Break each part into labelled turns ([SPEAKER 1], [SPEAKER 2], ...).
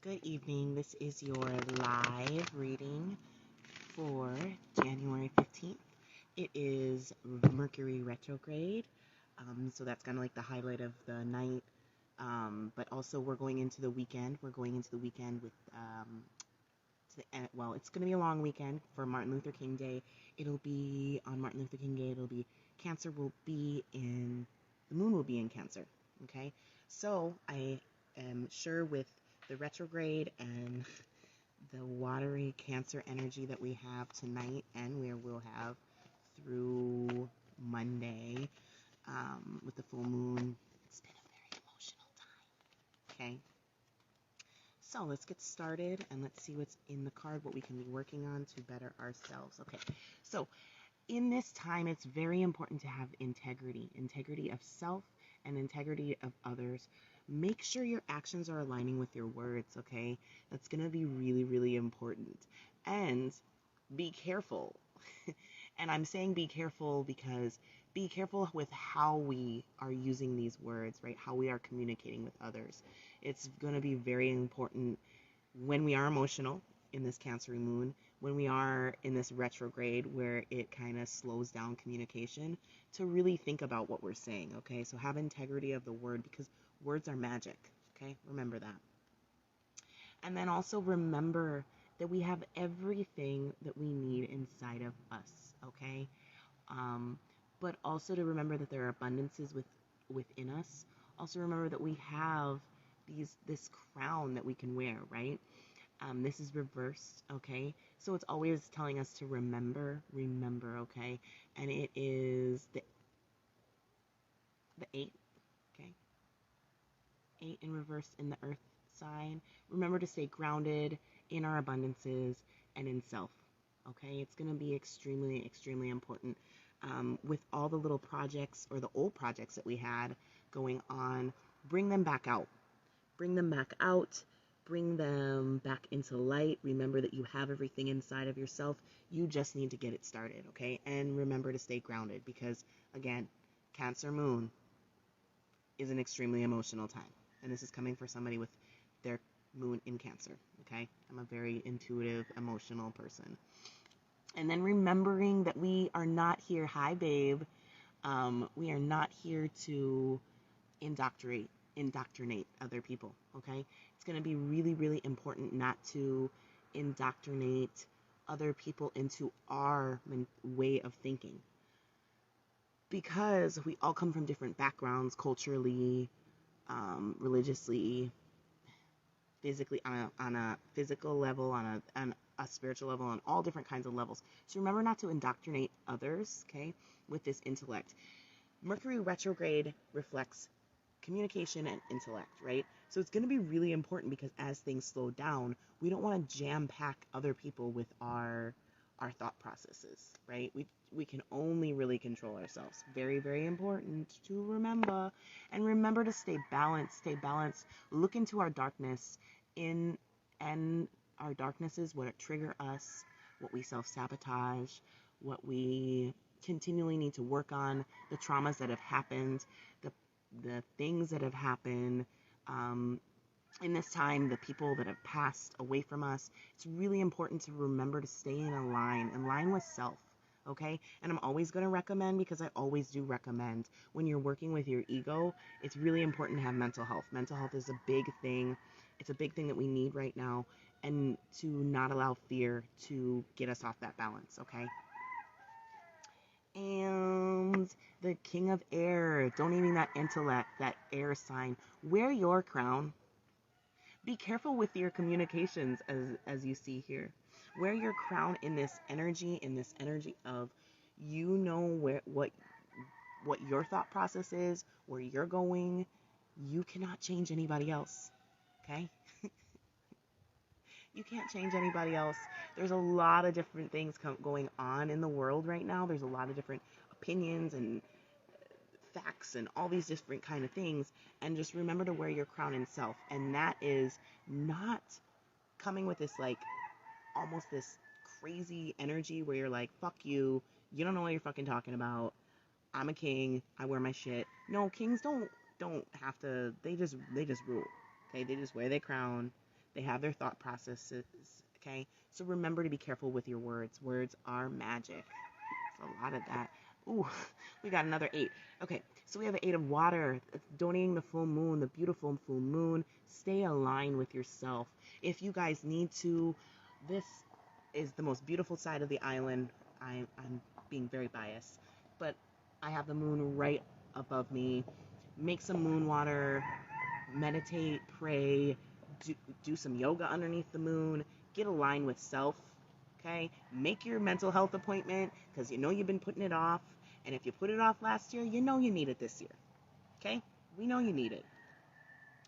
[SPEAKER 1] Good evening. This is your live reading for January 15th. It is Mercury Retrograde, so that's kind of like the highlight of the night. But also we're going into the weekend. We're going into the weekend with, it's going to be a long weekend for Martin Luther King Day. It'll be on Martin Luther King Day. The moon will be in Cancer. Okay, so I am sure with the retrograde and the watery Cancer energy that we have tonight and we'll have through Monday with the full moon, it's been a very emotional time. Okay, so let's get started and let's see what's in the card, what we can be working on to better ourselves. Okay, so in this time, it's very important to have integrity of self and integrity of others. Make sure your actions are aligning with your words, okay? That's going to be really, really important. And be careful. And I'm saying be careful because be careful with how we are using these words, right? How we are communicating with others. It's going to be very important when we are emotional in this Cancer moon, when we are in this retrograde where it kind of slows down communication, to really think about what we're saying, okay? So have integrity of the word because words are magic, okay? Remember that. And then also remember that we have everything that we need inside of us, okay? But also to remember that there are abundances within us. Also remember that we have this crown that we can wear, right? This is reversed, okay? So it's always telling us to remember, okay? And it is the 8, okay? 8 in reverse in the earth sign. Remember to stay grounded in our abundances and in self, okay? It's going to be extremely, extremely important. With all the little projects or the old projects that we had going on, bring them back out. Bring them back out. Bring them back into light. Remember that you have everything inside of yourself. You just need to get it started, okay? And remember to stay grounded because, again, Cancer moon is an extremely emotional time. And this is coming for somebody with their moon in Cancer, okay? I'm a very intuitive, emotional person. And then remembering that we are not here, hi babe, we are not here to indoctrinate other people, okay? It's going to be really, really important not to indoctrinate other people into our way of thinking, because we all come from different backgrounds, culturally, religiously, physically, on a physical level, on a spiritual level, on all different kinds of levels. So remember not to indoctrinate others, okay, with this intellect. Mercury retrograde reflects communication and intellect, right? So it's going to be really important because as things slow down, we don't want to jam pack other people with our thought processes, right? We can only really control ourselves. Very, very important to remember. And remember to stay balanced. Look into our darkness and our darknesses, what trigger us, what we self-sabotage, what we continually need to work on, the traumas that have happened, the things that have happened in this time, the people that have passed away from us. It's really important to remember to stay in line with self, okay? And I'm always going to recommend, because I always do recommend, when you're working with your ego, it's really important to have mental health. Mental health is a big thing. It's a big thing that we need right now, and to not allow fear to get us off that balance, okay? And the King of Air, donating that intellect, that air sign. Wear your crown. Be careful with your communications, as you see here. Wear your crown in this energy of, you know, what your thought process is, where you're going. You cannot change anybody else, okay? You can't change anybody else. There's a lot of different things going on in the world right now. There's a lot of different opinions and facts and all these different kind of things. And just remember to wear your crown in self. And that is not coming with this, like, almost this crazy energy where you're like, fuck you. You don't know what you're fucking talking about. I'm a king. I wear my shit. No, kings don't have to. They just rule. Okay, they just wear their crown. They have their thought processes, okay? So remember to be careful with your words. Words are magic. There's a lot of that. Ooh, we got another 8. Okay, so we have the 8 of water, donating the full moon, the beautiful full moon. Stay aligned with yourself. If you guys need to, this is the most beautiful side of the island. I'm being very biased, but I have the moon right above me. Make some moon water, meditate, pray, do some yoga underneath the moon, get aligned with self, okay? Make your mental health appointment, because you know you've been putting it off, and if you put it off last year, you know you need it this year, okay? We know you need it.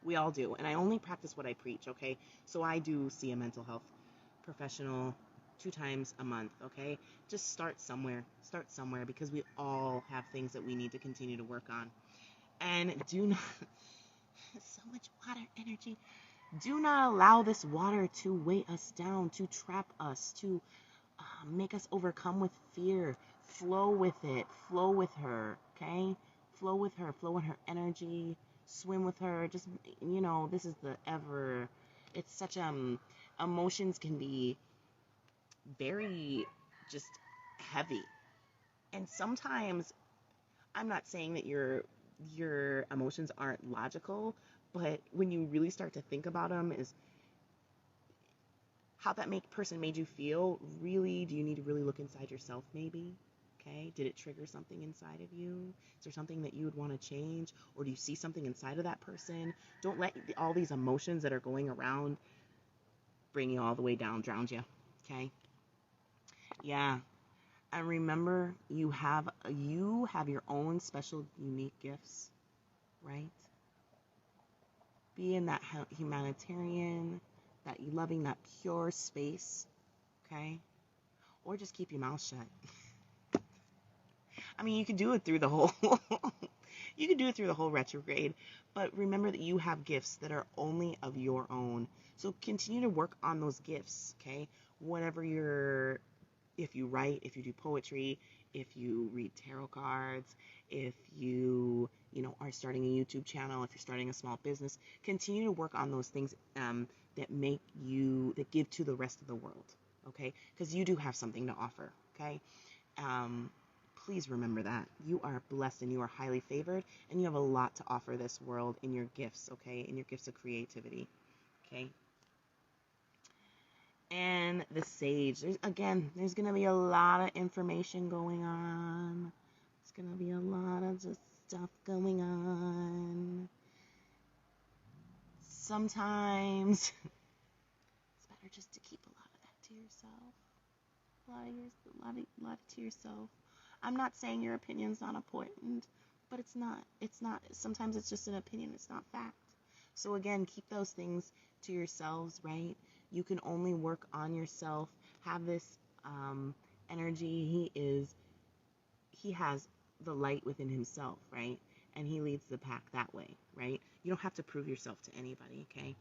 [SPEAKER 1] We all do, and I only practice what I preach, okay? So I do see a mental health professional 2 times a month, okay? Just start somewhere, because we all have things that we need to continue to work on. And do not, so much water energy, do not allow this water to weigh us down, to trap us, to make us overcome with fear. Flow with it, flow with her, okay? Flow with her energy, swim with her. Just, this is it's such, emotions can be very just heavy. And sometimes, I'm not saying that your emotions aren't logical, but when you really start to think about them, is how that person made you feel. Really, do you need to really look inside yourself maybe? Okay, did it trigger something inside of you? Is there something that you would want to change? Or do you see something inside of that person? Don't let all these emotions that are going around bring you all the way down, drown you, okay? Yeah. And remember, you have your own special, unique gifts, right? Be in that humanitarian, that loving, that pure space, okay? Or just keep your mouth shut. I mean, you could do it through the whole retrograde, but remember that you have gifts that are only of your own. So continue to work on those gifts, okay? If you write, if you do poetry, if you read tarot cards, if you are starting a YouTube channel, if you're starting a small business, continue to work on those things that give to the rest of the world, okay? Because you do have something to offer, okay? Please remember that. You are blessed and you are highly favored, and you have a lot to offer this world in your gifts, okay? In your gifts of creativity, okay? And the Sage. There's going to be a lot of information going on. There's going to be a lot of just stuff going on. Sometimes it's better just to keep a lot of that to yourself. A lot to yourself. I'm not saying your opinion's not important, but it's not. Sometimes it's just an opinion. It's not fact. So again, keep those things to yourselves, right? You can only work on yourself. Have this energy. He has the light within himself, right? And he leads the pack that way, right? You don't have to prove yourself to anybody, okay?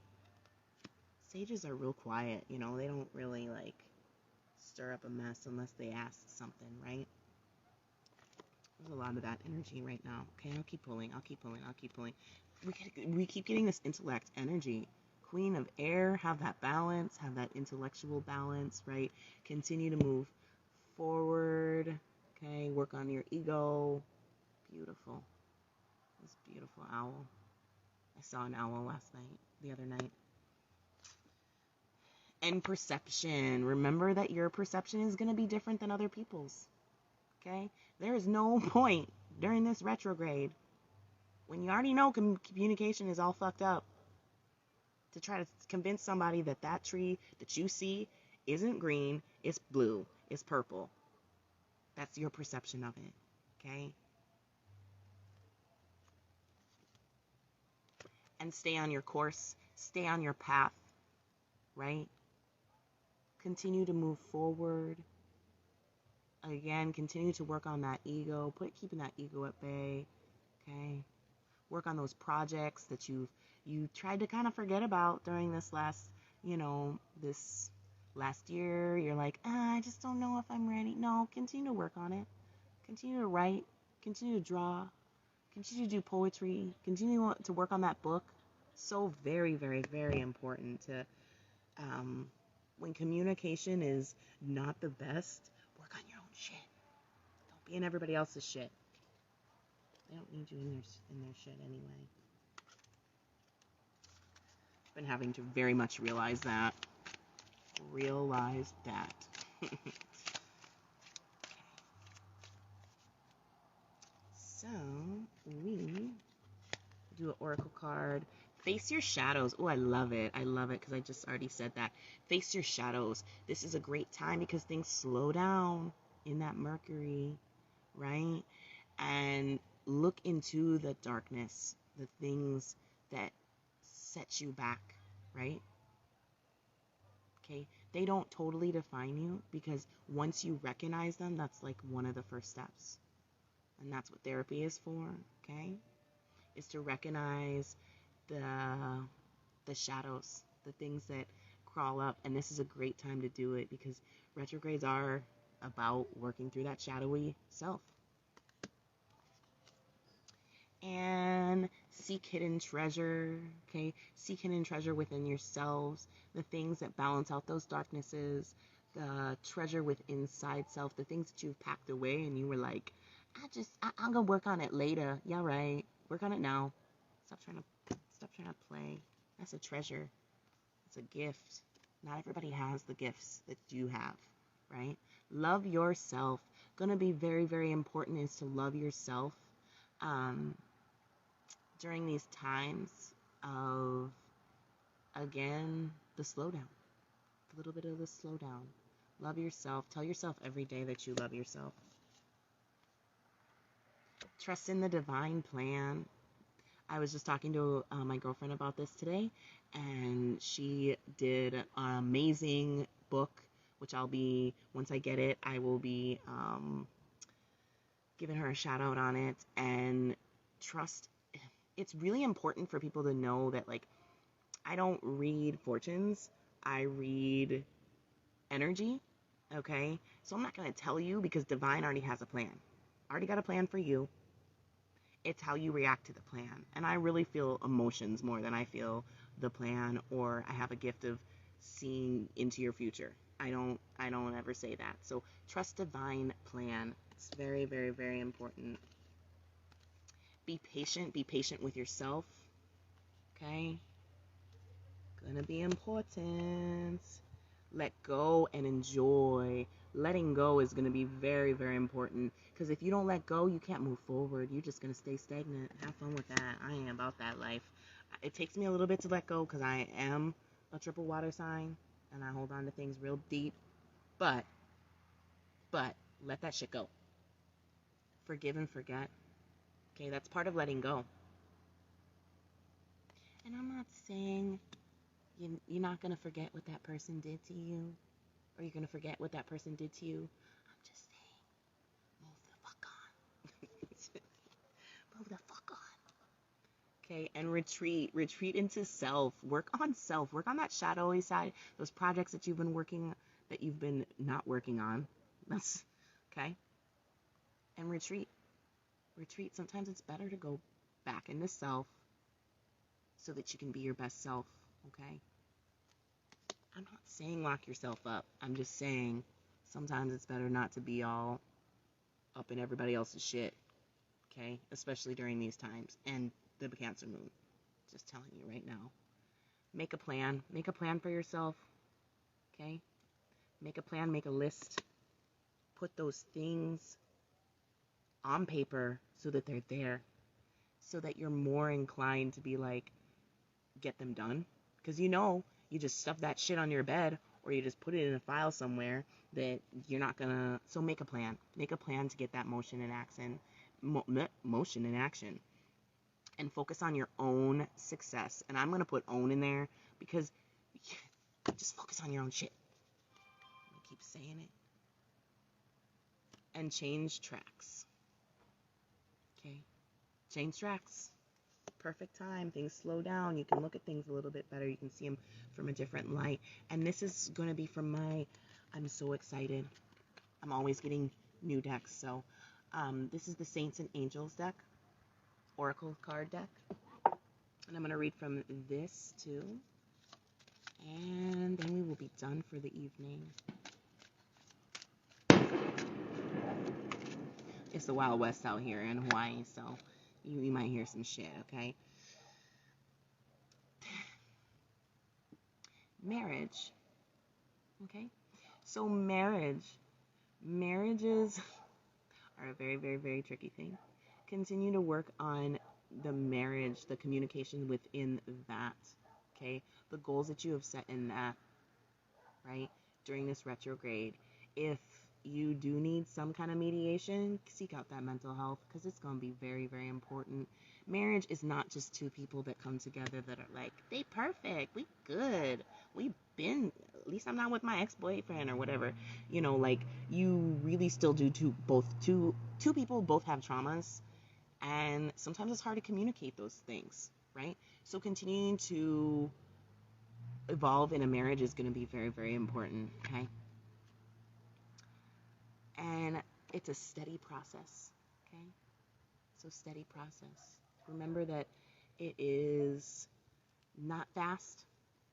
[SPEAKER 1] Sages are real quiet, they don't really stir up a mess unless they ask something, right? There's a lot of that energy right now. Okay, I'll keep pulling. We keep getting this intellect energy. Queen of Air, have that balance, have that intellectual balance, right? Continue to move forward. Okay, work on your ego. Beautiful. This beautiful owl. I saw an owl the other night. And perception. Remember that your perception is going to be different than other people's. Okay? There is no point during this retrograde, when you already know communication is all fucked up, to try to convince somebody that tree that you see isn't green, it's blue, it's purple. That's your perception of it. Okay? And stay on your course, stay on your path, right? Continue to move forward. Again, continue to work on that ego, keeping that ego at bay, okay? Work on those projects that you tried to kind of forget about during this last year. You're like, I just don't know if I'm ready. No, continue to work on it. Continue to write, continue to draw, continue to do poetry, continue to work on that book. So very, very, very important to When communication is not the best, work on your own shit. Don't be in everybody else's shit. They don't need you in their shit anyway. I've been having to very much realize that. So we do an oracle card. Face your shadows. Oh, I love it. I love it because I just already said that. Face your shadows. This is a great time because things slow down in that Mercury, right? And look into the darkness, the things that set you back, right? Okay? They don't totally define you because once you recognize them, that's like one of the first steps. And that's what therapy is for, okay? Is to recognize the shadows, the things that crawl up. And this is a great time to do it because retrogrades are about working through that shadowy self. And seek hidden treasure, okay? Seek hidden treasure within yourselves, the things that balance out those darknesses, the treasure within inside self, the things that you've packed away and you were like, I'm gonna work on it later. Yeah, right. Work on it now. Stop trying to play. That's a treasure. It's a gift. Not everybody has the gifts that you have, right? Love yourself. Gonna be very, very important is to love yourself. During these times of, again, the slowdown. A little bit of the slowdown. Love yourself. Tell yourself every day that you love yourself. Trust in the divine plan. I was just talking to my girlfriend about this today, and she did an amazing book, which once I get it, I will be giving her a shout out on it. And trust, it's really important for people to know that, like, I don't read fortunes, I read energy, okay? So I'm not going to tell you because divine already has a plan. Already got a plan for you. It's how you react to the plan. And I really feel emotions more than I feel the plan, or I have a gift of seeing into your future. I don't ever say that. So trust divine plan. It's very, very, very important. Be patient with yourself. Okay? Gonna be important. Let go and enjoy. Letting go is going to be very, very important because if you don't let go, you can't move forward. You're just going to stay stagnant. Have fun with that. I ain't about that life. It takes me a little bit to let go because I am a triple water sign and I hold on to things real deep. But let that shit go. Forgive and forget. Okay, that's part of letting go. And I'm not saying you're not going to forget what that person did to you, or you're going to forget what that person did to you. I'm just saying, move the fuck on. Move the fuck on. Okay, and retreat into self. Work on self. Work on that shadowy side. Those projects that you've been not working on. That's okay. And retreat. Sometimes it's better to go back into self so that you can be your best self. Okay. I'm not saying lock yourself up. I'm just saying sometimes it's better not to be all up in everybody else's shit. Okay? Especially during these times. And the Cancer moon. Just telling you right now. Make a plan. Make a plan for yourself. Okay? Make a plan. Make a list. Put those things on paper so that they're there. So that you're more inclined to be like, get them done. Because you just stuff that shit on your bed or you just put it in a file somewhere that you're not gonna. So make a plan. Make a plan to get that motion in action. And focus on your own success. And I'm gonna put own in there because just focus on your own shit. I keep saying it. And change tracks. Okay? Change tracks. Perfect time. Things slow down. You can look at things a little bit better. You can see them from a different light. And this is going to be from I'm so excited. I'm always getting new decks. So this is the Saints and Angels deck, Oracle card deck. And I'm going to read from this too. And then we will be done for the evening. It's the Wild West out here in Hawaii, so you might hear some shit, okay? Marriage, okay? So marriages are a very, very, very tricky thing. Continue to work on the marriage, the communication within that, okay? The goals that you have set in that, right? During this retrograde. If you do need some kind of mediation, seek out that mental health because it's going to be very, very important. Marriage is not just two people that come together that are like, they perfect, we good, we've been, at least I'm not with my ex-boyfriend or whatever. You know, like, you really still do two people both have traumas, and sometimes it's hard to communicate those things, right? So continuing to evolve in a marriage is going to be very, very important, okay? And it's a steady process, okay? So steady process. Remember that it is not fast.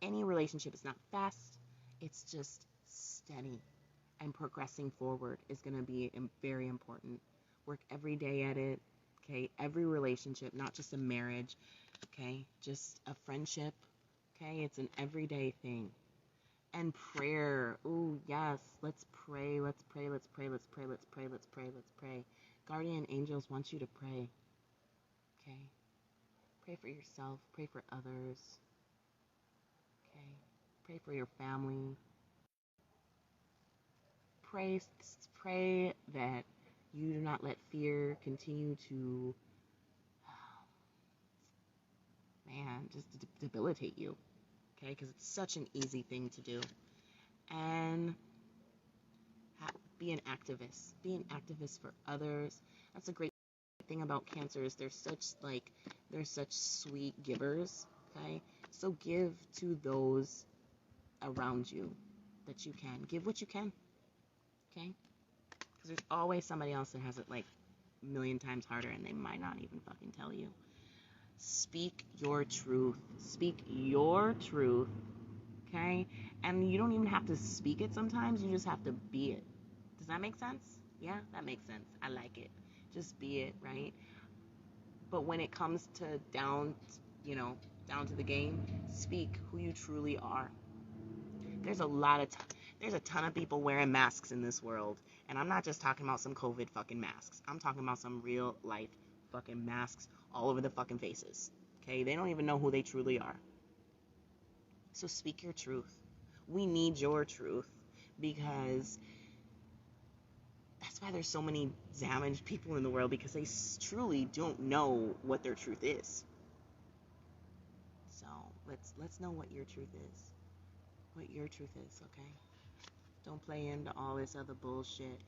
[SPEAKER 1] Any relationship is not fast. It's just steady. And progressing forward is going to be very important. Work every day at it, okay? Every relationship, not just a marriage, okay? Just a friendship, okay? It's an everyday thing. And prayer. Oh, yes. Let's pray. Let's pray. Let's pray. Let's pray. Let's pray. Let's pray. Let's pray. Guardian angels want you to pray. Okay? Pray for yourself. Pray for others. Okay? Pray for your family. Pray that you do not let fear continue to, just debilitate you. Okay? Because it's such an easy thing to do. And be an activist. Be an activist for others. That's a great thing about Cancer is they're such sweet givers, okay? So give to those around you that you can. Give what you can, okay? Because there's always somebody else that has it like a million times harder and they might not even fucking tell you. Speak your truth. Speak your truth, okay? And you don't even have to speak it sometimes. You just have to be it. Does that make sense? Yeah, that makes sense. I like it. Just be it, right? But when it comes to down to the game, speak who you truly are. There's a ton of people wearing masks in this world, and I'm not just talking about some COVID fucking masks. I'm talking about some real life fucking masks all over the fucking faces. Okay? They don't even know who they truly are. So speak your truth. We need your truth because that's why there's so many damaged people in the world, because they truly don't know what their truth is. So let's know what your truth is. What your truth is, okay? Don't play into all this other bullshit.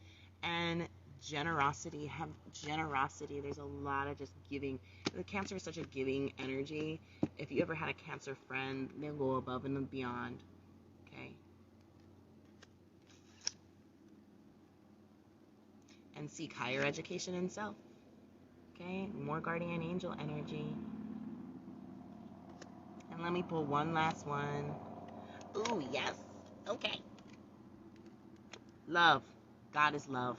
[SPEAKER 1] And generosity. Have generosity. There's a lot of just giving. The Cancer is such a giving energy. If you ever had a Cancer friend, they'll go above and beyond. Okay? And seek higher education in self. Okay? More guardian angel energy. And let me pull one last one. Ooh, yes. Okay. Love. God is love.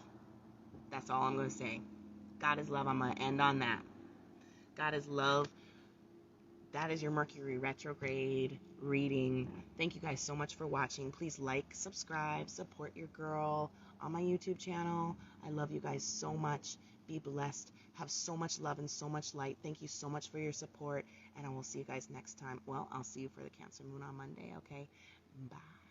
[SPEAKER 1] That's all I'm going to say. God is love. I'm going to end on that. God is love. That is your Mercury retrograde reading. Thank you guys so much for watching. Please like, subscribe, support your girl on my YouTube channel. I love you guys so much. Be blessed. Have so much love and so much light. Thank you so much for your support. And I will see you guys next time. Well, I'll see you for the Cancer Moon on Monday, okay? Bye.